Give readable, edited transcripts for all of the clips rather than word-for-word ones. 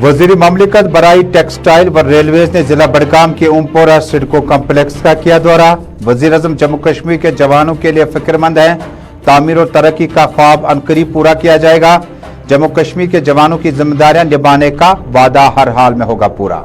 वजीर ममलिकत बराई टेक्सटाइल व रेलवेज ने जिला बडगाम के ओमपोरा सिडको कम्प्लेक्स का किया दौरा। वजीर आजम जम्मू कश्मीर के जवानों के लिए फिक्रमंद हैं। तामीर और तरक्की का ख्वाब अनकरीब पूरा किया जाएगा। जम्मू कश्मीर के जवानों की जिम्मेदारियां निभाने का वादा हर हाल में होगा पूरा।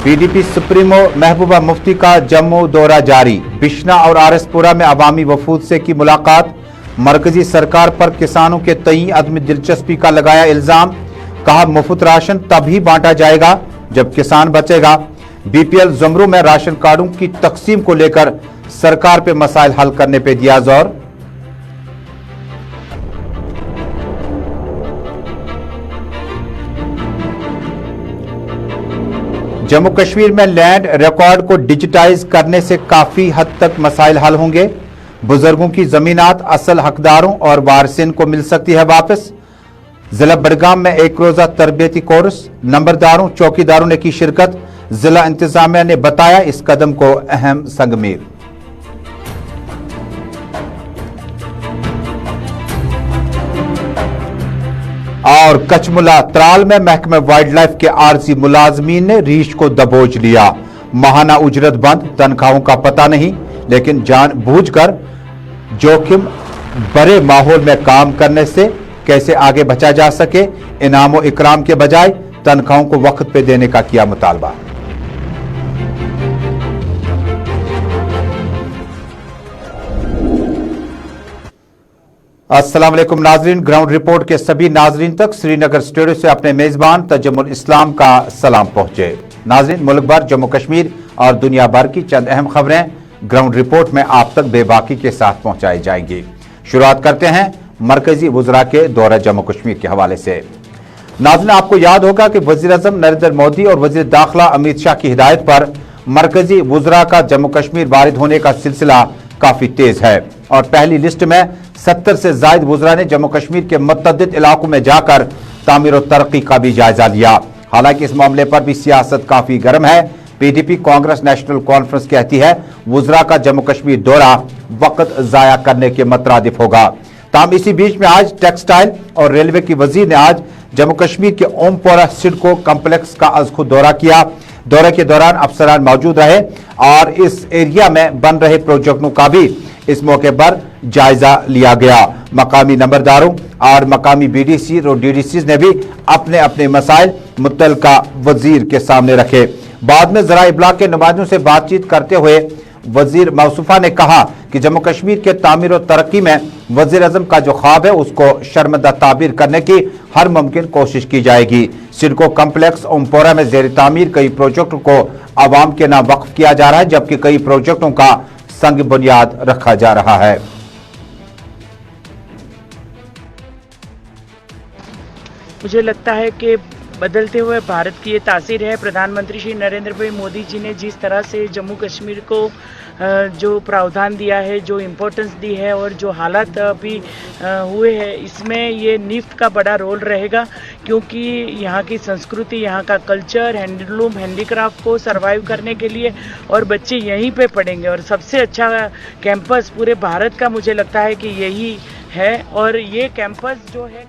पीडीपी सुप्रीमो महबूबा मुफ्ती का जम्मू दौरा जारी। बिश्ना और आरएसपुरा में अवामी वफूद से की मुलाकात। मरकजी सरकार पर किसानों के तई अदम दिलचस्पी का लगाया इल्जाम। कहा मुफ्त राशन तभी बांटा जाएगा जब किसान बचेगा। बीपीएल जुमरों में राशन कार्डों की तकसीम को लेकर सरकार पे मसाइल हल करने पे दिया जोर। जम्मू कश्मीर में लैंड रिकॉर्ड को डिजिटाइज करने से काफी हद तक मसाइल हल होंगे। बुजुर्गों की जमीनात असल हकदारों और वारिसिन को मिल सकती है वापस। जिला बडगाम में एक रोजा तरबियती कोर्स, नंबरदारों चौकीदारों ने की शिरकत। जिला इंतजामिया ने बताया इस कदम को अहम संगमीर। और कचमुला त्राल में महकमे वाइल्ड लाइफ के आरजी मुलाजमीन ने रीछ को दबोच लिया। माहाना उजरत बंद, तनख्वाहों का पता नहीं, लेकिन जानबूझकर जोखिम बड़े माहौल में काम करने से कैसे आगे बचा जा सके। इनाम इकराम के बजाय तनख्वाहों को वक्त पे देने का किया मुतालबा। अस्सलाम वालेकुम नाजरीन, ग्राउंड रिपोर्ट के सभी नाजरीन तक श्रीनगर स्टूडियो से अपने मेजबान तजम्मुल इस्लाम का सलाम पहुंचे। नाजरीन, मुल्क भर, जम्मू कश्मीर और दुनिया भर की चंद अहम खबरें ग्राउंड रिपोर्ट में आप तक बेबाकी के साथ पहुंचाई जाएंगी। शुरुआत करते हैं मरकजी वुज़रा के दौरा जम्मू कश्मीर के हवाले से। नाज़रीन, आपको याद होगा कि वज़ीर आज़म नरेंद्र मोदी और वज़ीर दाखिला अमित शाह की हिदायत पर मरकजी वुज़रा का जम्मू कश्मीर वारिद होने का सिलसिला काफी तेज है और पहली लिस्ट में 70 से जायद वुज़रा ने जम्मू कश्मीर के मुतअद्दिद इलाकों में जाकर तामीर और तरक्की का भी जायजा लिया। हालांकि इस मामले पर भी सियासत काफी गर्म है। पीडीपी कांग्रेस नेशनल कॉन्फ्रेंस कहती है वुज़रा का जम्मू कश्मीर दौरा वक्त जाया करने के मतरादिफ होगा। ताम इसी बीच में आज टेक्सटाइल और रेलवे की वजीर ने आज जम्मू कश्मीर के ओमपोरा सिडको कम्प्लेक्स का आज खुद दौरा किया। दौरे के दौरान अफसरान मौजूद रहे और इस एरिया में बन रहे प्रोजेक्टों का भी इस मौके पर जायजा लिया गया। मकामी नंबरदारों और मकामी बीडीसी और डीडीसी ने भी अपने अपने मसाइल मुतल्लिका वजीर के सामने रखे। बाद में जरा इब्लाग के नुमाइंदों से बातचीत करते हुए वजीर मौसूफा ने कहा कि जम्मू कश्मीर के तामीर और तरक्की में वजीर आजम का जो ख्वाब है उसको शर्मदा ताबीर करने की हर मुमकिन कोशिश की जाएगी। सिडको कम्प्लेक्स ओमपोरा में जेर तामीर कई प्रोजेक्टों को आवाम के नाम वक्फ किया जा रहा है, जबकि कई प्रोजेक्टों का संग बुनियाद रखा जा रहा है। मुझे लगता है कि बदलते हुए भारत की ये तासीर है। प्रधानमंत्री श्री नरेंद्र भाई मोदी जी ने जिस तरह से जम्मू कश्मीर को जो प्रावधान दिया है, जो इम्पोर्टेंस दी है और जो हालात अभी हुए हैं, इसमें ये निफ्ट का बड़ा रोल रहेगा, क्योंकि यहाँ की संस्कृति, यहाँ का कल्चर, हैंडलूम, हैंडीक्राफ्ट को सर्वाइव करने के लिए और बच्चे यहीं पे पढ़ेंगे। और सबसे अच्छा कैंपस पूरे भारत का मुझे लगता है कि यही है। और ये कैंपस जो है,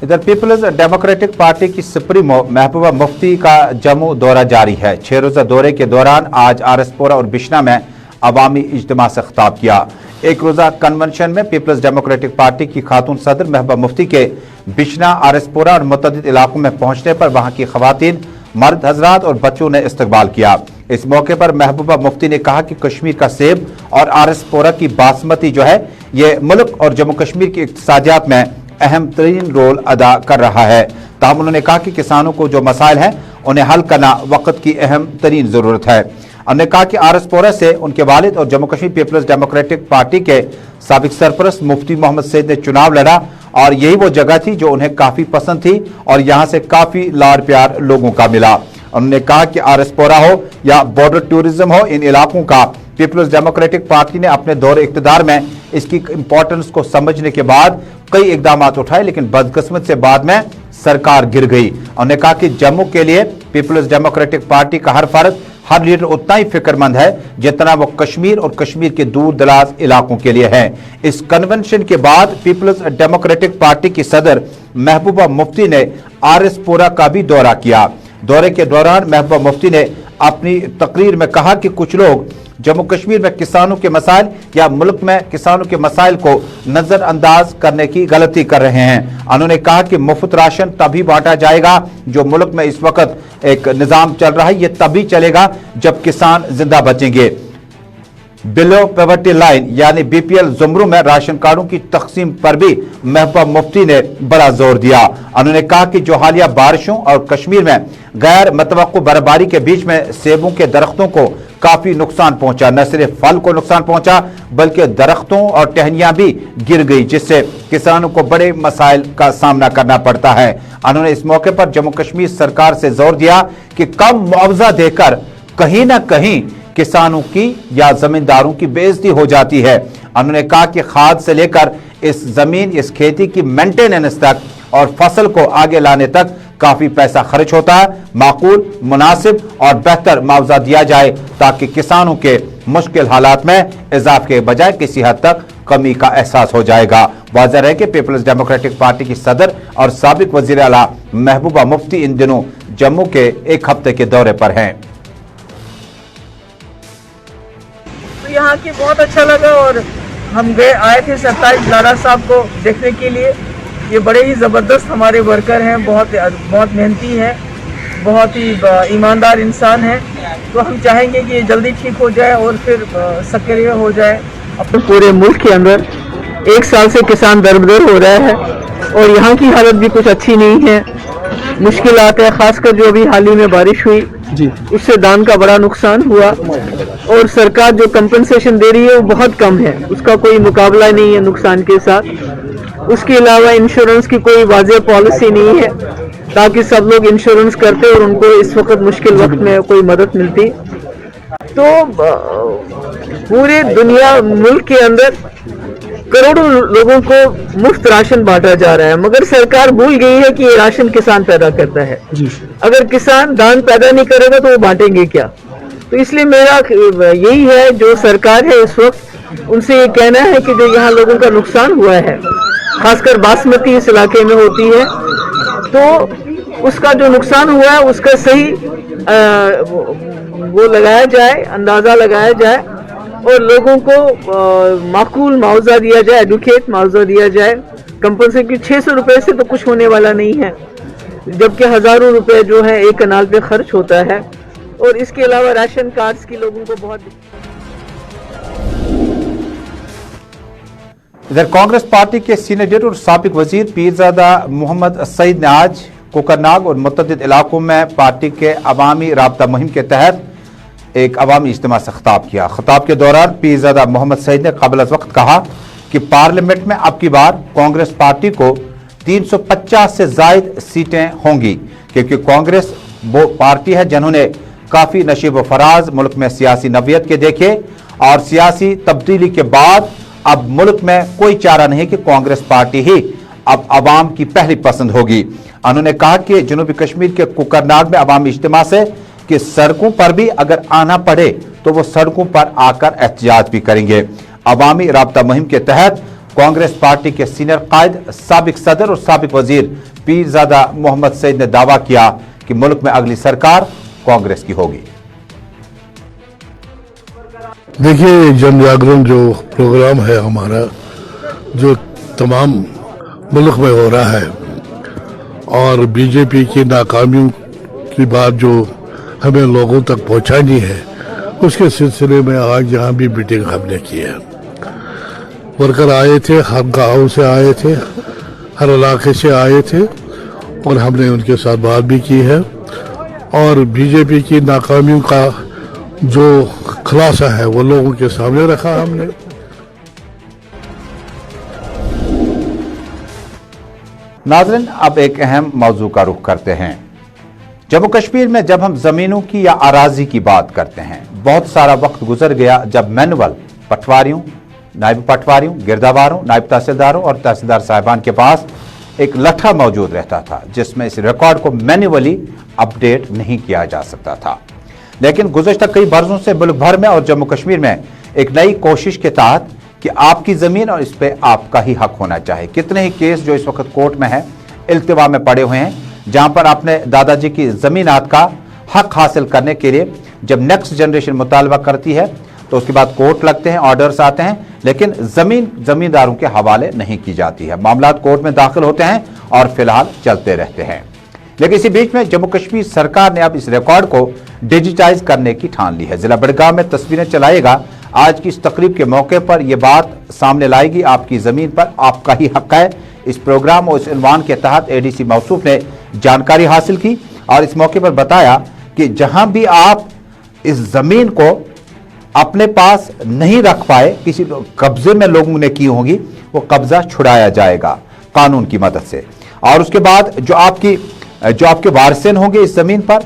इधर पीपल्स डेमोक्रेटिक पार्टी की सुप्रीमो महबूबा मुफ्ती का जम्मू दौरा जारी है। 6 रोजा दौरे के दौरान आज आरएसपुरा और बिश्ना में अवामी इज्तिमा से खिताब किया। एक रोजा कन्वेंशन में पीपल्स डेमोक्रेटिक पार्टी की खातून सदर महबूबा मुफ्ती के बिश्ना, आरएसपुरा और मुतअद्दिद इलाकों में पहुंचने पर वहां की खवातीन, मर्द हजरात और बच्चों ने इस्तकबाल किया। इस मौके पर महबूबा मुफ्ती ने कहा कि कश्मीर का सेब और आरएसपुरा की बासमती जो है ये मुल्क और जम्मू कश्मीर की इक्तिसादियात में अहम तरीन रोल अदा कर रहा है। ताहम उन्होंने कहा कि किसानों को जो मसाइल हैं उन्हें हल करना वक्त की अहम तरीन जरूरत है। उन्होंने कहा कि आरएसपुरा से उनके वालिद और Jammu Kashmir peoples democratic party के साबिक सरपरस्त मुफ्ती मोहम्मद सईद ने चुनाव लड़ा और यही वो जगह थी जो उन्हें काफी पसंद थी और यहाँ से काफी लाड़ प्यार लोगों का मिला। उन्होंने कहा कि आरएसपुरा हो या बॉर्डर टूरिज्म हो, इन इलाकों का पीपल्स डेमोक्रेटिक पार्टी ने अपने दौर इख्तिदार में इसकी इंपॉर्टेंस को समझने के बाद कई इकदाम उठाए, लेकिन बदकिस्मत से बाद में सरकार गिर गई। उन्होंने कहा कि जम्मू के लिए पीपल्स डेमोक्रेटिक पार्टी का हर फर्द, हर लीडर उतना ही फिक्रमंद है जितना वो कश्मीर और कश्मीर के दूर दराज इलाकों के लिए है। इस कन्वेंशन के बाद पीपल्स डेमोक्रेटिक पार्टी की सदर महबूबा मुफ्ती ने आरएसपुरा का भी दौरा किया। दौरे के दौरान महबूबा मुफ्ती ने अपनी तकरीर में कहा कि कुछ लोग जम्मू कश्मीर में किसानों के मसाइल या मुल्क में किसानों के मसाइल को नजरअंदाज करने की गलती कर रहे हैं। उन्होंने कहा कि मुफ्त राशन तभी बांटा जाएगा जो मुल्क में इस वक्त एक निजाम चल रहा है, ये तभी चलेगा जब किसान जिंदा बचेंगे। बिलो पॉवर्टी लाइन यानी बीपीएल जुमरों में राशन कार्डों की तकसीम पर भी महबूबा मुफ्ती ने बड़ा जोर दिया। उन्होंने कहा कि जो हालिया बारिशों और कश्मीर में गैर मतवक्कु बर्फबारी के बीच में सेबों के दरख्तों को काफी नुकसान पहुंचा, न सिर्फ फल को नुकसान पहुंचा बल्कि दरख्तों और टहनियां भी गिर गई, जिससे किसानों को बड़े मसाइल का सामना करना पड़ता है। उन्होंने इस मौके पर जम्मू कश्मीर सरकार से जोर दिया कि कम मुआवजा देकर कहीं ना कहीं किसानों की या जमींदारों की बेइज्जती हो जाती है। उन्होंने कहा कि खाद से लेकर इस जमीन, इस खेती की मेंटेनेंस तक और फसल को आगे लाने तक काफी पैसा खर्च होता है। माकूल, मुनासिब और बेहतर मुआवजा दिया जाए ताकि किसानों के मुश्किल हालात में इजाफे के बजाय किसी हद तक कमी का एहसास हो जाएगा। वाज़ेह है कि पीपल्स डेमोक्रेटिक पार्टी की सदर और साबिक वजीर आला महबूबा मुफ्ती इन दिनों जम्मू के एक हफ्ते के दौरे पर हैं। यहाँ की बहुत अच्छा लगा और हम आए थे 27 लाला साहब को देखने के लिए। ये बड़े ही ज़बरदस्त हमारे वर्कर हैं, बहुत मेहनती हैं, बहुत ही ईमानदार इंसान हैं। तो हम चाहेंगे कि ये जल्दी ठीक हो जाए और फिर सक्रिय हो जाए। अपने पूरे मुल्क के अंदर 1 साल से किसान दरबदर हो रहा है और यहाँ की हालत भी कुछ अच्छी नहीं है, मुश्किलात है। खासकर जो अभी हाल ही में बारिश हुई जी, उससे धान का बड़ा नुकसान हुआ और सरकार जो कंपनसेशन दे रही है वो बहुत कम है, उसका कोई मुकाबला नहीं है नुकसान के साथ। उसके अलावा इंश्योरेंस की कोई वाज़ेह पॉलिसी नहीं है ताकि सब लोग इंश्योरेंस करते और उनको इस वक्त मुश्किल वक्त में कोई मदद मिलती। तो पूरे दुनिया मुल्क के अंदर करोड़ों लोगों को मुफ्त राशन बांटा जा रहा है, मगर सरकार भूल गई है कि ये राशन किसान पैदा करता है। अगर किसान धान पैदा नहीं करेगा तो वो बांटेंगे क्या? तो इसलिए मेरा यही है, जो सरकार है इस वक्त उनसे ये कहना है कि जो यहाँ लोगों का नुकसान हुआ है, खासकर बासमती इस इलाके में होती है, तो उसका जो नुकसान हुआ है उसका सही वो लगाया जाए, अंदाजा लगाया जाए और लोगों को माकूल मुआवजा दिया जाए, एडुकेट मुआवजा दिया जाए। कंपनसेशन 600 रुपए से तो कुछ होने वाला नहीं है, जबकि हजारों रुपए जो है एक कनाल पे खर्च होता है। और इसके अलावा राशन कार्ड्स की लोगों को बहुत। इधर कांग्रेस पार्टी के सीनियर लीडर और साबिक वजीर पीरजादा मोहम्मद सईद ने आज कोकरनाग और मुतअद्दिद इलाकों में पार्टी के अवामी राब्ता मुहिम के तहत एक अवामी इज्तिमा से खिताब किया। खिताब के दौरान पीरजादा मोहम्मद सईद ने क़ब्ल अज़ वक्त कहा कि पार्लियामेंट में अब की बार कांग्रेस पार्टी को 350 से ज़ायद सीटें होंगी, क्योंकि कांग्रेस वो पार्टी है जिन्होंने काफ़ी नशीब व फराज मुल्क में सियासी नवियत के देखे और सियासी तब्दीली के बाद अब मुल्क में कोई चारा नहीं कि कांग्रेस पार्टी ही अब अवाम की पहली पसंद होगी। उन्होंने कहा कि जनूबी कश्मीर के कोकरनाग में अवामी इज्तिमा से कि सड़कों पर भी अगर आना पड़े तो वो सड़कों पर आकर एहतजाज भी करेंगे। अवामी राब्ता मुहिम के तहत कांग्रेस पार्टी के सीनियर कायद, साबिक सदर और साबिक वजीर पीरजादा मोहम्मद सईद ने दावा किया कि मुल्क में अगली सरकार कांग्रेस की होगी। देखिए, जन जागरण जो प्रोग्राम है हमारा, जो तमाम मुल्क में हो रहा है और बीजेपी की नाकामियों की बात जो हमें लोगों तक पहुंचानी है, उसके सिलसिले में आज यहाँ भी मीटिंग हमने की है। वर्कर आए थे, हर गाँव से आए थे, हर इलाके से आए थे और हमने उनके साथ बात भी की है और बीजेपी की नाकामियों का जो खुलासा है वो लोगों के सामने रखा हमने। नाज़रीन, अब एक अहम मौजू का रुख करते हैं। जम्मू कश्मीर में जब हम जमीनों की या अराजी की बात करते हैं, बहुत सारा वक्त गुजर गया जब मैनुअल पटवारियों, नायब पटवारियों, गिरदावारों, नायब तहसीलदारों और तहसीलदार साहिबान के पास एक लठा मौजूद रहता था जिसमें इस रिकॉर्ड को मैन्युअली अपडेट नहीं किया जा सकता था। लेकिन गुज़श्ता कई बरसों से मुल्क भर में और जम्मू कश्मीर में एक नई कोशिश के तहत कि आपकी ज़मीन और इस पे आपका ही हक होना चाहिए। कितने ही केस जो इस वक्त कोर्ट में हैं, इल्तिवा में पड़े हुए हैं, जहां पर अपने दादाजी की ज़मीनात का हक हासिल करने के लिए जब नेक्स्ट जनरेशन मुतालबा करती है तो उसके बाद कोर्ट लगते हैं, ऑर्डर्स आते हैं, लेकिन ज़मीन ज़मींदारों के हवाले नहीं की जाती है। मामला कोर्ट में दाखिल होते हैं और फिलहाल चलते रहते हैं। लेकिन इसी बीच में जम्मू कश्मीर सरकार ने अब इस रिकॉर्ड को डिजिटाइज करने की ठान ली है। जिला बड़गाम में तस्वीरें चलाएगा। आज की इस तकरीब के मौके पर यह बात सामने लाएगी, आपकी ज़मीन पर आपका ही हक है। इस प्रोग्राम और इस इन्वान के तहत एडीसी मौसूफ ने जानकारी हासिल की और इस मौके पर बताया कि जहां भी आप इस ज़मीन को अपने पास नहीं रख पाए, किसी कब्जे में लोगों ने की होगी, वो कब्जा छुड़ाया जाएगा कानून की मदद से। और उसके बाद जो आपके वारिसन होंगे इस ज़मीन पर,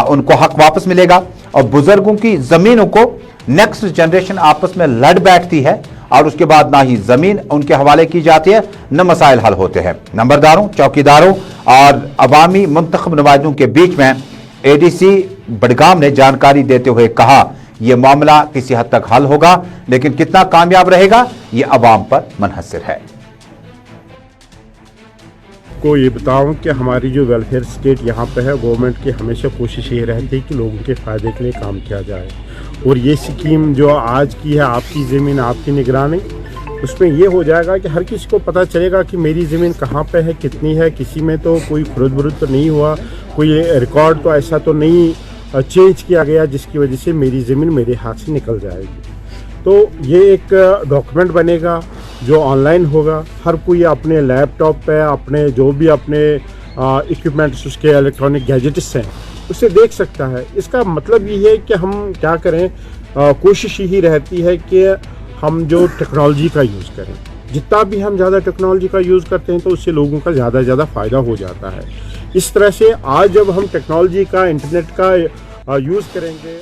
उनको हक वापस मिलेगा। और बुजुर्गों की ज़मीनों को नेक्स्ट जनरेशन आपस में लड़ बैठती है और उसके बाद ना ही ज़मीन उनके हवाले की जाती है, न मसाइल हल होते हैं। नंबरदारों, चौकीदारों और अवामी मुंतखब नुमाइंदों के बीच में एडीसी बड़गाम ने जानकारी देते हुए कहा, यह मामला किसी हद तक हल होगा, लेकिन कितना कामयाब रहेगा यह अवाम पर मुनहसर है। को ये बताऊं कि हमारी जो वेलफेयर स्टेट यहाँ पे है, गवर्नमेंट की हमेशा कोशिश ये रहती है कि लोगों के फ़ायदे के लिए काम किया जाए। और ये स्कीम जो आज की है, आपकी ज़मीन आपकी निगरानी, उसमें ये हो जाएगा कि हर किसी को पता चलेगा कि मेरी ज़मीन कहाँ पे है, कितनी है। किसी में तो कोई खुरुद बुरुद तो नहीं हुआ, कोई रिकॉर्ड तो ऐसा तो नहीं चेंज किया गया जिसकी वजह से मेरी ज़मीन मेरे हाथ से निकल जाएगी। तो ये एक डॉक्यूमेंट बनेगा जो ऑनलाइन होगा। हर कोई अपने लैपटॉप पे, अपने जो भी अपने इक्विपमेंट्स, उसके इलेक्ट्रॉनिक गैजेट्स हैं, उसे देख सकता है। इसका मतलब ये है कि हम क्या करें, कोशिश यही रहती है कि हम जो टेक्नोलॉजी का यूज़ करें। जितना भी हम ज़्यादा टेक्नोलॉजी का यूज़ करते हैं तो उससे लोगों का ज़्यादा से ज़्यादा फ़ायदा हो जाता है। इस तरह से आज जब हम टेक्नोलॉजी का, इंटरनेट का यूज़ करेंगे।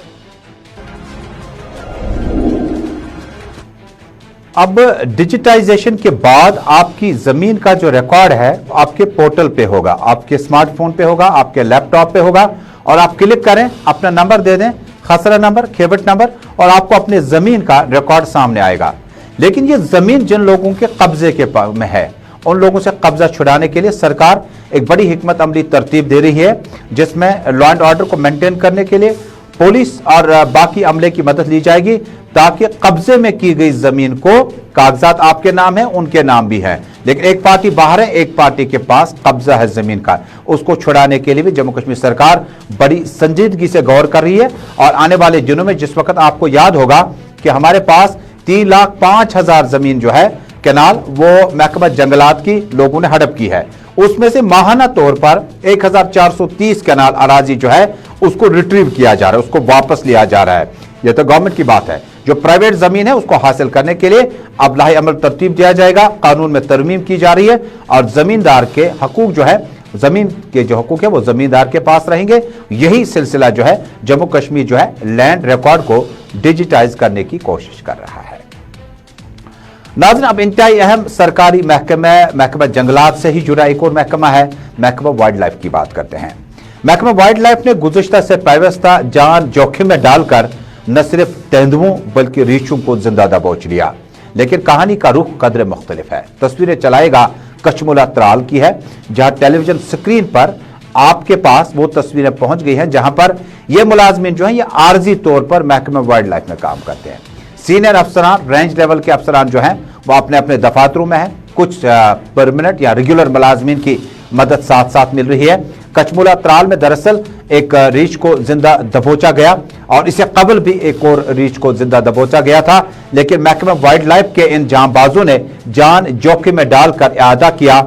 अब डिजिटाइजेशन के बाद आपकी ज़मीन का जो रिकॉर्ड है आपके पोर्टल पे होगा, आपके स्मार्टफोन पे होगा, आपके लैपटॉप पे होगा, और आप क्लिक करें, अपना नंबर दे दें, खसरा नंबर, खेबट नंबर, और आपको अपने ज़मीन का रिकॉर्ड सामने आएगा। लेकिन ये ज़मीन जिन लोगों के कब्जे के में है, उन लोगों से कब्जा छुड़ाने के लिए सरकार एक बड़ी हिकमत अमली तरतीब दे रही है, जिसमें लॉ एंड ऑर्डर को मेंटेन करने के लिए पुलिस और बाकी अमले की मदद ली जाएगी, ताकि कब्जे में की गई जमीन को, कागजात आपके नाम है, उनके नाम भी है, लेकिन एक पार्टी बाहर है, एक पार्टी के पास कब्जा है जमीन का, उसको छुड़ाने के लिए भी जम्मू कश्मीर सरकार बड़ी संजीदगी से गौर कर रही है। और आने वाले दिनों में, जिस वक्त आपको याद होगा कि हमारे पास 3,05,000 जमीन जो है कैनाल, वो महकमा जंगलात की लोगों ने हड़प की है, उसमें से माहाना तौर पर 1,430 कैनाल अराजी जो है उसको रिट्रीव किया जा रहा है, उसको वापस लिया जा रहा है। यह तो गवर्नमेंट की बात है। जो प्राइवेट जमीन है उसको हासिल करने के लिए अब लाही अमल तरतीब दिया जाएगा, कानून में तरमीम की जा रही है, और जमींदार के हकूक जो है, जमीन के जो हकूक है वो जमींदार के पास रहेंगे। यही सिलसिला जो है जम्मू कश्मीर जो है लैंड रिकॉर्ड को डिजिटाइज करने की कोशिश कर रहा है। नाज़रीन, अब इंतहाई अहम सरकारी महकमा जंगलात से ही जुड़ा एक और महकमा है, महकमा वाइल्ड लाइफ की बात करते हैं। महकमा वाइल्ड लाइफ ने गुज़श्ता से पैवस्ता जान जोखिम में डालकर न सिर्फ तेंदुओं बल्कि रीछों को जिंदा दबोच लिया, लेकिन कहानी का रुख कदरे मुख्तलिफ है। तस्वीरें चलाएगा कचमुला त्राल की है, जहां टेलीविजन स्क्रीन पर आपके पास वो तस्वीरें पहुंच गई हैं, जहां पर ये मुलाजमीन जो हैं ये आर्जी तौर पर महकमा वाइल्ड लाइफ में काम करते हैं। सीनियर अफसरान, रेंज लेवल के अफसरान जो हैं वो अपने अपने दफातरों में हैं, कुछ परमानेंट या रेगुलर मुलाजमीन की मदद साथ साथ मिल रही है। कचमुला त्राल में दरअसल एक रीछ को जिंदा दबोचा गया, और इससे कबल भी एक और रीछ को जिंदा दबोचा गया था, लेकिन महकमा वाइल्ड लाइफ के इन जांबाजों ने जान जोखिम में डालकर इरादा किया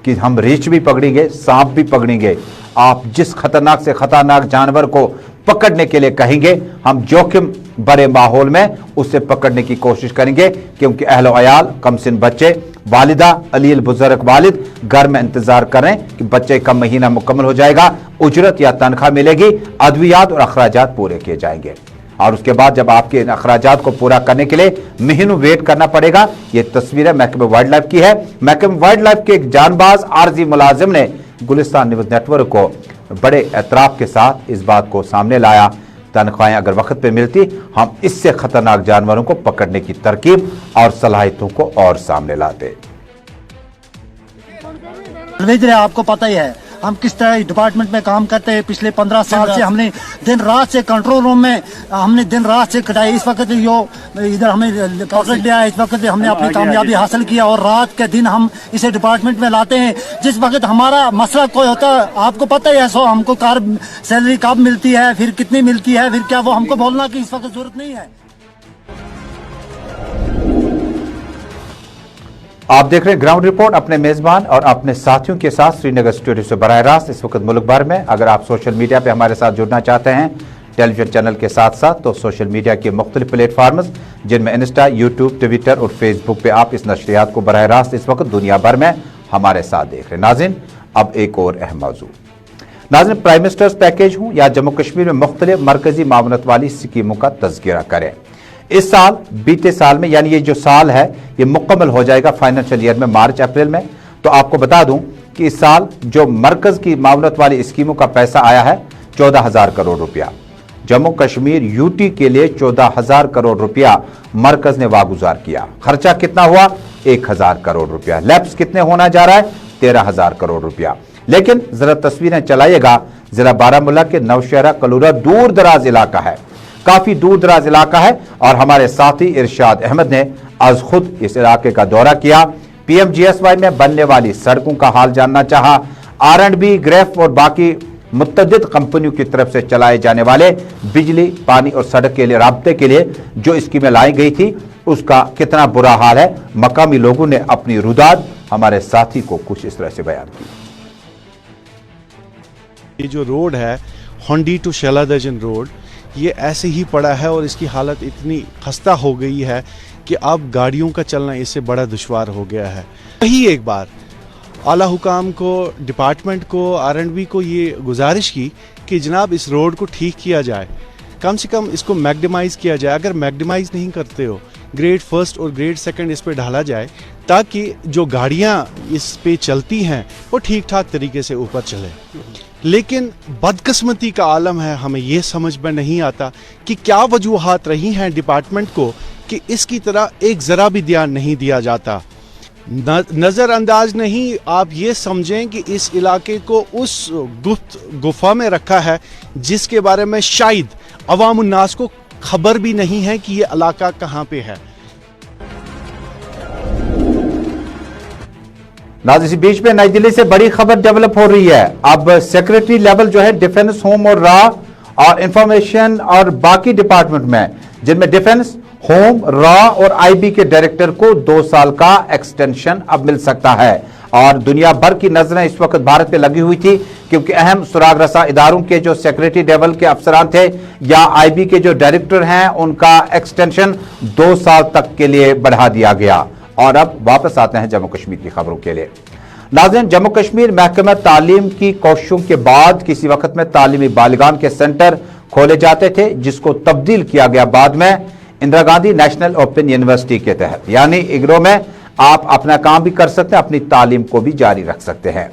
कि हम रीछ भी पकड़ेंगे, सांप भी पकड़ेंगे। आप जिस खतरनाक से खतरनाक जानवर को पकड़ने के लिए कहेंगे, हम जोखिम बड़े माहौल में उसे पकड़ने की कोशिश करेंगे, क्योंकि अहलो अयाल, कमसिन बच्चे, वालिदा, अलील बुजुर्ग वालिद घर में इंतजार करें कि बच्चे का महीना मुकम्मल हो जाएगा, उजरत या तनख्वाह मिलेगी, अद्वियात और अखराजात पूरे किए जाएंगे। और उसके बाद जब आपके इन अखराजात को पूरा करने के लिए महीनों वेट करना पड़ेगा। ये तस्वीरें महकमे वाइल्ड लाइफ की है। महकमे वाइल्ड लाइफ के एक जानबाज आरजी मुलाजिम ने गुलिस्तान न्यूज नेटवर्क को बड़े एतराफ के साथ इस बात को सामने लाया, तनख्वाहें अगर वक्त पे मिलती हम इससे खतरनाक जानवरों को पकड़ने की तरकीब और सलाहियतों को और सामने लाते। आपको पता ही है हम किस तरह डिपार्टमेंट में काम करते हैं। पिछले 15 साल से हमने दिन रात से कंट्रोल रूम में हमने दिन रात से कटाई। इस वक्त जो इधर हमें पकड़ लिया है, इस वक्त हमने अपनी कामयाबी हासिल किया और रात के दिन हम इसे डिपार्टमेंट में लाते हैं। जिस वक्त हमारा मसला कोई होता है आपको पता ही है, सो हमको कार सैलरी कब मिलती है, फिर कितनी मिलती है, फिर क्या वो हमको बोलना की इस वक्त जरूरत नहीं है। आप देख रहे हैं ग्राउंड रिपोर्ट अपने मेजबान और अपने साथियों के साथ श्रीनगर स्टूडियो से बराह रास्त इस वक्त मुल्क भर में। अगर आप सोशल मीडिया पे हमारे साथ जुड़ना चाहते हैं टेलीविजन चैनल के साथ साथ, तो सोशल मीडिया के मुख्तलिफ प्लेटफार्म्स जिनमें इंस्टा, यूट्यूब, ट्विटर और फेसबुक पे आप इस नशरियात को बराह रास्त इस वक्त दुनिया भर में हमारे साथ देख रहे हैं। नाज़रीन, अब एक और अहम मौजू। नाज़रीन, प्राइम मिनिस्टर्स पैकेज हो या जम्मू कश्मीर में मुख्तलिफ मरकजी मामलत वाली स्कीमों का तज़किरा करें। इस साल बीते साल में यानी ये जो साल है ये मुकम्मल हो जाएगा फाइनेंशियल ईयर में मार्च अप्रैल में। तो आपको बता दूं कि इस साल जो मरकज की मामलत वाली स्कीमों का पैसा आया है 14,000 करोड़ रुपया। जम्मू कश्मीर यूटी के लिए 14,000 करोड़ रुपया मरकज ने वागुजार किया। खर्चा कितना हुआ? 1,000 करोड़ रुपया। लैप्स कितने होना जा रहा है? 13,000 करोड़ रुपया। लेकिन जरा तस्वीरें चलाइएगा, जरा बारामूला के नौशहरा कलूरा दूर दराज इलाका है, काफी दूर दराज इलाका है और हमारे साथी इरशाद अहमद ने आज खुद इस इलाके का दौरा किया। पीएमजीएसवाई में बनने वाली सड़कों का हाल जानना चाहा। R&B, ग्रेफ और बाकी मुतअद्दिद कंपनियों की तरफ से चलाए जाने वाले बिजली, पानी और सड़क के लिए राब्ते के लिए जो स्कीमें लाई गई थी उसका कितना बुरा हाल है। मकामी लोगों ने अपनी रुदाद हमारे साथी को कुछ इस तरह से बयान की। ये जो रोड है होंडी टू शेलादजन रोड, ये ऐसे ही पड़ा है और इसकी हालत इतनी खस्ता हो गई है कि अब गाड़ियों का चलना इससे बड़ा दुश्वार हो गया है। वही एक बार आला हुकाम को, डिपार्टमेंट को, R&B को ये गुजारिश की कि जनाब इस रोड को ठीक किया जाए, कम से कम इसको मैग्नेमाइज किया जाए। अगर मैग्नेमाइज नहीं करते हो, ग्रेड फर्स्ट और ग्रेड सेकंड इस पे ढाला जाए ताकि जो गाड़ियां इस पे चलती हैं वो ठीक ठाक तरीके से ऊपर चले। लेकिन बदकिस्मती का आलम है, हमें ये समझ में नहीं आता कि क्या वजूहात रही हैं डिपार्टमेंट को कि इसकी तरह एक ज़रा भी ध्यान नहीं दिया जाता। नज़रअंदाज नहीं, आप ये समझें कि इस इलाके को उस गुफा में रखा है जिसके बारे में शायद अवाम उन्नास को खबर भी नहीं है कि ये इलाका कहाँ पे है। नाज़रीन, इसी बीच में नई दिल्ली से बड़ी खबर डेवलप हो रही है। अब सेक्रेटरी लेवल जो है डिफेंस, होम और रॉ और इंफॉर्मेशन और बाकी डिपार्टमेंट में, जिनमें डिफेंस, होम, रॉ और आईबी के डायरेक्टर को 2 साल का एक्सटेंशन अब मिल सकता है। और दुनिया भर की नजरें इस वक्त भारत पे लगी हुई थी क्योंकि अहम सुराग रसा इदारों के जो सेक्रेटरी लेवल के अफसरान थे या आईबी के जो डायरेक्टर हैं उनका एक्सटेंशन 2 साल तक के लिए बढ़ा दिया गया। और अब वापस आते हैं जम्मू कश्मीर की खबरों के लिए। नाज़रीन, जम्मू कश्मीर महकमा तालीम की कोशिशों के बाद किसी वक्त में तालीमी बालिगान के सेंटर खोले जाते थे जिसको तब्दील किया गया बाद में Indira Gandhi national open university के तहत, यानी इग्रो में आप अपना काम भी कर सकते हैं, अपनी तालीम को भी जारी रख सकते हैं।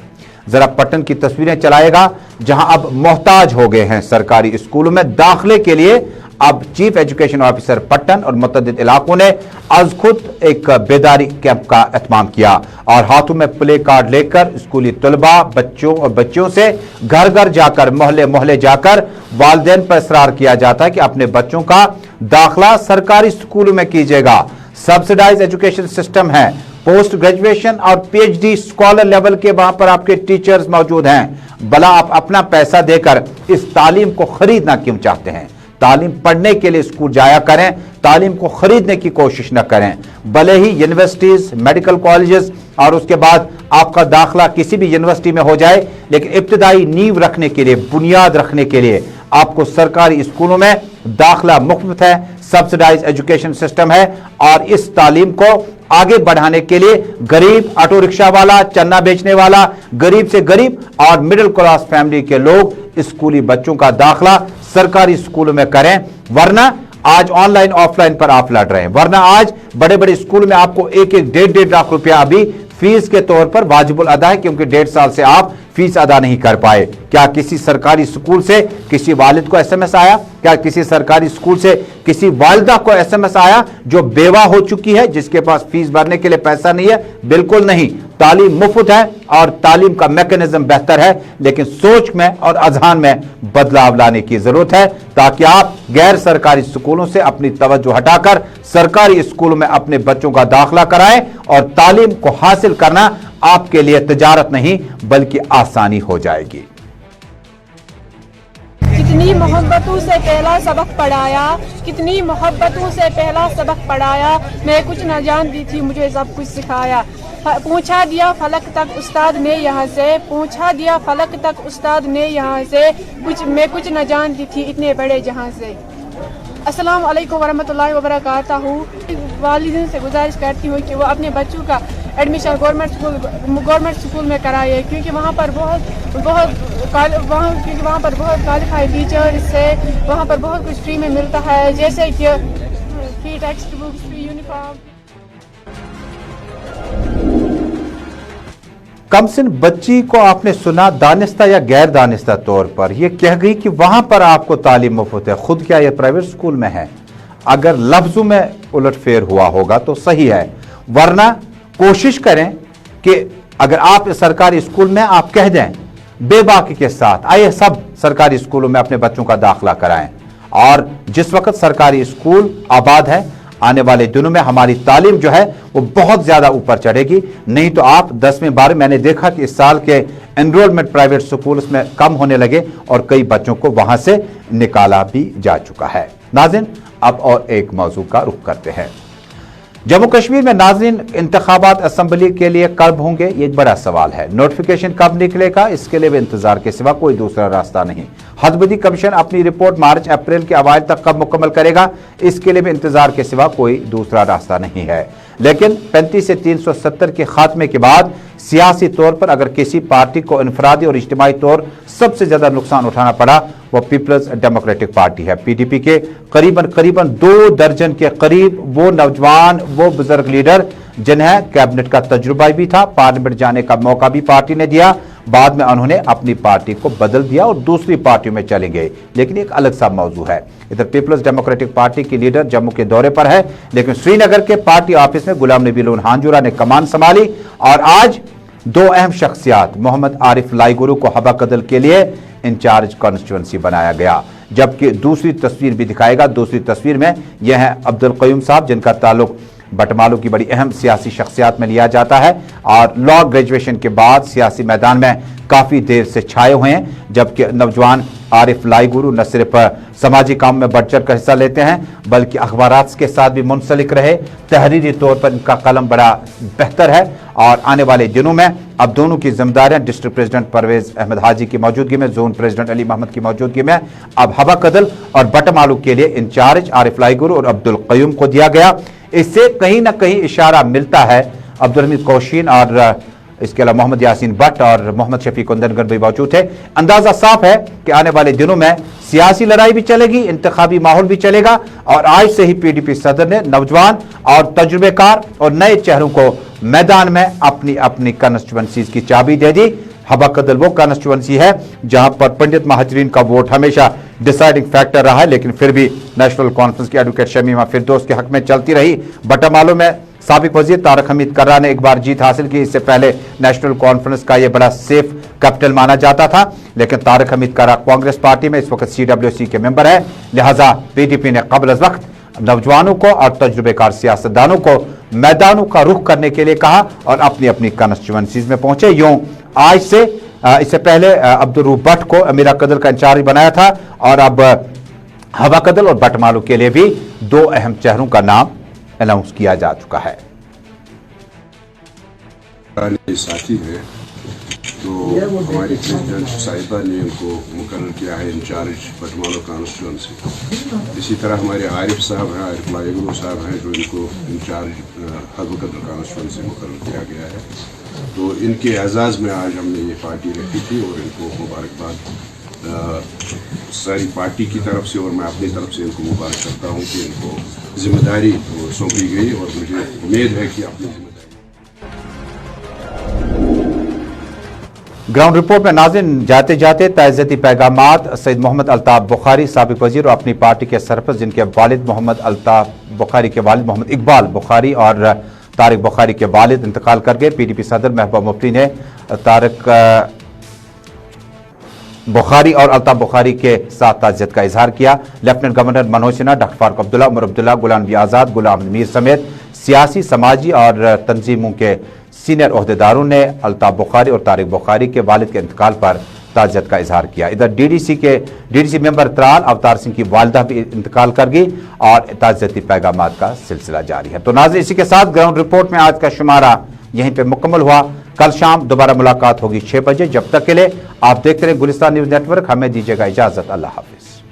जरा पटन की तस्वीरें चलाएगा जहां अब मोहताज हो गए हैं सरकारी स्कूलों में दाखिले के लिए। अब चीफ एजुकेशन ऑफिसर पट्टन और मुतअद्दिद इलाकों ने आज खुद एक बेदारी कैंप का एहतमाम किया और हाथों में प्ले कार्ड लेकर स्कूली तलबा, बच्चों और बच्चियों से घर घर जाकर, मोहल्ले मोहल्ले जाकर वालिदैन पर इसरार किया जाता है कि अपने बच्चों का दाखिला सरकारी स्कूलों में कीजिएगा। सब्सिडाइज एजुकेशन सिस्टम है, पोस्ट ग्रेजुएशन और पीएचडी स्कॉलर लेवल के वहां पर आपके टीचर्स मौजूद हैं। भला आप अपना पैसा देकर इस तालीम को खरीदना क्यों चाहते हैं? तालीम पढ़ने के लिए स्कूल जाया करें, तालीम को खरीदने की कोशिश न करें। भले ही यूनिवर्सिटीज, मेडिकल कॉलेजेस और उसके बाद आपका दाखिला किसी भी यूनिवर्सिटी में हो जाए, लेकिन इब्तिदाई नींव रखने के लिए, बुनियाद रखने के लिए आपको सरकारी स्कूलों में दाखिला मुफ्त है, सब्सिडाइज एजुकेशन सिस्टम है। और इस तालीम को आगे बढ़ाने के लिए गरीब ऑटो रिक्शा वाला, चन्ना बेचने वाला, गरीब से गरीब और मिडिल क्लास फैमिली के लोग स्कूली बच्चों का दाखिला सरकारी स्कूलों में करें, वरना आज ऑनलाइन ऑफलाइन पर आप लड़ रहे हैं, वरना आज बड़े बड़े स्कूल में आपको 1-1, 1.5 लाख रुपया अभी फीस के तौर पर वाजिबुल अदा है, क्योंकि 1.5 साल से आप फीस अदा नहीं कर पाए। क्या किसी सरकारी स्कूल से किसी वालिद को एसएमएस आया? क्या किसी सरकारी स्कूल से किसी वालिदा को एसएमएस आया जो बेवा हो चुकी है, जिसके पास फीस भरने के लिए पैसा नहीं है? बिल्कुल नहीं। तालीम मुफ्त है और तालीम का मैकेनिज्म बेहतर है, लेकिन सोच में और अजहान में बदलाव लाने की जरूरत है, ताकि आप गैर सरकारी स्कूलों से अपनी तवज्जो हटाकर सरकारी स्कूलों में अपने बच्चों का दाखिला कराएं और तालीम को हासिल करना आपके लिए तिजारत नहीं बल्कि आसानी हो जाएगी। कितनी मोहब्बतों से पहला सबक पढ़ाया, कितनी मोहब्बतों से पहला सबक पढ़ाया, मैं कुछ न जानती थी, मुझे सब कुछ सिखाया। पहुंचा दिया फलक तक उस्ताद ने यहाँ से, पहुंचा दिया फलक तक उस्ताद ने यहाँ से, मैं कुछ न जानती थी इतने बड़े जहाँ से। अस्सलाम वालेकुम वरहमतुल्लाहि वबरकातुहू। वालिदैन से गुजारिश करती हूँ कि वो अपने बच्चों का एडमिशन गवर्नमेंट स्कूल में कराए, क्योंकि वहाँ पर बहुत क्वालिफाइड टीचर्स है, वहाँ पर बहुत कुछ फ्री में मिलता है, जैसे कि free text books, free uniform. कमसिन बच्ची को आपने सुना दानिस्ता या गैर दानिस्ता तौर पर ये कह गई कि वहां पर आपको तालीम मुफ्त है, खुद क्या ये प्राइवेट स्कूल में है? अगर लफ्जों में उलटफेर हुआ होगा तो सही है, वरना कोशिश करें कि अगर आप सरकारी स्कूल में आप कह दें बेबाकी के साथ, आइए सब सरकारी स्कूलों में अपने बच्चों का दाखिला कराएं। और जिस वक्त सरकारी स्कूल आबाद है, आने वाले दिनों में हमारी तालीम जो है वो बहुत ज्यादा ऊपर चढ़ेगी। नहीं तो आप 10वीं 12वीं, मैंने देखा कि इस साल के एनरोलमेंट प्राइवेट स्कूल में कम होने लगे और कई बच्चों को वहां से निकाला भी जा चुका है। नाज़रीन, अब और एक मौजू का रुख करते हैं। जम्मू कश्मीर में नाज़रीन इंतखाबात असम्बली के लिए कब होंगे, ये एक बड़ा सवाल है। नोटिफिकेशन कब निकलेगा, इसके लिए भी इंतजार के सिवा कोई दूसरा रास्ता नहीं। हदबदी कमीशन अपनी रिपोर्ट मार्च अप्रैल के अवाइल तक कब मुकम्मल करेगा, इसके लिए भी इंतजार के सिवा कोई दूसरा रास्ता नहीं है। लेकिन 35 से 370 के खात्मे के बाद सियासी तौर पर अगर किसी पार्टी को इनफरादी और इज्तिमाई तौर सबसे ज्यादा नुकसान उठाना पड़ा, वो पीपल्स डेमोक्रेटिक पार्टी है। पीडीपी के करीबन 2 दर्जन के करीब वो नौजवान, वो बुजुर्ग लीडर जिन्हें कैबिनेट का तजुर्बा भी था, पार्लियामेंट जाने का मौका भी पार्टी ने दिया, बाद में उन्होंने अपनी पार्टी को बदल दिया और दूसरी पार्टियों में चले गए। लेकिन एक अलग सा मौजू है। इधर पीपल्स डेमोक्रेटिक पार्टी की लीडर जम्मू के दौरे पर है, लेकिन श्रीनगर के पार्टी ऑफिस में गुलाम नबी लोन हांजुरा ने कमान संभाली और आज 2 अहम शख्सियात मोहम्मद आरिफ लाईगुरु को हबा कदल के लिए इंचार्ज कॉन्स्टिट्यूंसी बनाया गया। जबकि दूसरी तस्वीर भी दिखाएगा। दूसरी तस्वीर में यह है अब्दुल कयूम साहब, जिनका ताल्लुक बटमालू की बड़ी अहम सियासी शख्सियात में लिया जाता है और लॉ ग्रेजुएशन के बाद सियासी मैदान में काफी देर से छाए हुए हैं। जबकि नौजवान आरिफ लाईगुरु न सिर्फ समाजी काम में बढ़ चढ़ कर हिस्सा लेते हैं, बल्कि अखबारात के साथ भी मुंसलिक रहे। तहरीरी तौर पर इनका कलम बड़ा बेहतर है और आने वाले दिनों में अब दोनों की जिम्मेदारियां डिस्ट्रिक्ट प्रेसिडेंट परवेज अहमद हाजी की मौजूदगी में, जोन प्रेसिडेंट अली मोहम्मद की मौजूदगी में अब हबा कदल और बटमालू के लिए इंचार्ज आरिफ लाईगुरु और अब्दुल कयूम को दिया गया। इससे कहीं ना कहीं इशारा मिलता है। अब्दुल हमीद कौशीन और इसके अलावा मोहम्मद यासीन भट्ट और मोहम्मद शफीक कुंदनगर भी मौजूद थे। अंदाजा साफ है कि आने वाले दिनों में सियासी लड़ाई भी चलेगी, इंतखाबी माहौल भी चलेगा और आज से ही पीडीपी सदर ने नौजवान और तजुर्बेकार और नए चेहरों को मैदान में अपनी अपनी कॉन्स्टिट्यूएंसीज की चाबी दे दी। हबा कदल वो कॉन्स्टिट्यूएंसी है जहां पर पंडित महाजरीन का वोट हमेशा डिसाइडिंग फैक्टर रहा है, लेकिन फिर भी नेशनल कॉन्फ्रेंस की एडवोकेट शमीमा फिरदौस के हक में चलती रही। बटामालू में साबिक वजीर तारक हमीद कर्रा ने एक बार जीत हासिल की। इससे पहले नेशनल कॉन्फ्रेंस का यह बड़ा सेफ कैपिटल माना जाता था, लेकिन तारक हमीद कर्रा कांग्रेस पार्टी में इस वक्त CWC के मेंबर है। लिहाजा पीडीपी ने कबल अज वक्त नौजवानों को और तजुर्बेकार सियासतदानों को मैदानों का रुख करने के लिए कहा और अपनी अपनी कॉन्स्टिट्यूएंसीज में पहुंचे। यूं आज से इससे पहले अब्दुल रूफ भट्ट को अमीरा कदल का इंचार्ज बनाया था और अब हबा कदल और बटमालू के लिए भी 2 अहम चेहरों का नाम अनाउंस किया जा चुका है। साथी है तो हमारी प्रेसिडेंट साहिबा ने उनको मुकर्रर किया है इंचार्ज बटमालू कॉन्स्टिट्यूंसी। इसी तरह हमारे आरिफ साहब हैं, आरिफ लाईगुरु साहब हैं, जो इनको इंचार्ज हबा कदल कॉन्स्टिट्यूंसी मुकर्रर किया गया है। तो इनके एजाज़ में आज हमने ये पार्टी रखी थी और इनको मुबारकबाद सारी पार्टी की तरफ से और मैं अपनी तरफ से इनको मुबारक करता हूँ कि इनको जिम्मेदारी सौंपी गई और मुझे उम्मीद है कि अपनी जिम्मेदारी। ग्राउंड रिपोर्ट में नाज़रीन जाते जाते ताज़ियती पैगामात सैयद मोहम्मद अल्ताफ़ बुखारी साबिक़ वज़ीर और अपनी पार्टी के सरपरस्त जिनके वालिद मोहम्मद अल्ताफ़ बुखारी के वालिद मोहम्मद इकबाल बुखारी और तारिक बुखारी के वालिद इंतकाल कर गए। PDP सदर महबूबा मुफ्ती ने तारिक बुखारी और अल्ताफ़ बुखारी के साथ ताज़ियत का इजहार किया। Lieutenant governor Manoj Sinha, doctor Farooq Abdullah, Omar Abdullah, Ghulam Nabi Azad, गुलाम मीर समेत सियासी, समाजी और तंजीमों के सीनियर ओहदेदारों ने अल्ताफ़ बुखारी और तारिक बुखारी के वालिद के इंतकाल पर ताज़ियत का इजहार किया। इधर DDC मेंबर त्राल अवतार सिंह की वालिदा भी इंतकाल कर गई और ताज़ियती पैगामात का सिलसिला जारी है। तो नाज़रीन, इसी के साथ ग्राउंड रिपोर्ट में आज का शुमारा यहीं पे मुकम्मल हुआ। कल शाम दोबारा मुलाकात होगी 6 बजे। जब तक के लिए आप देखते रहे गुलिस्तान न्यूज़ नेटवर्क। हमें दीजिएगा इजाज़त। अल्लाह हाफिज़।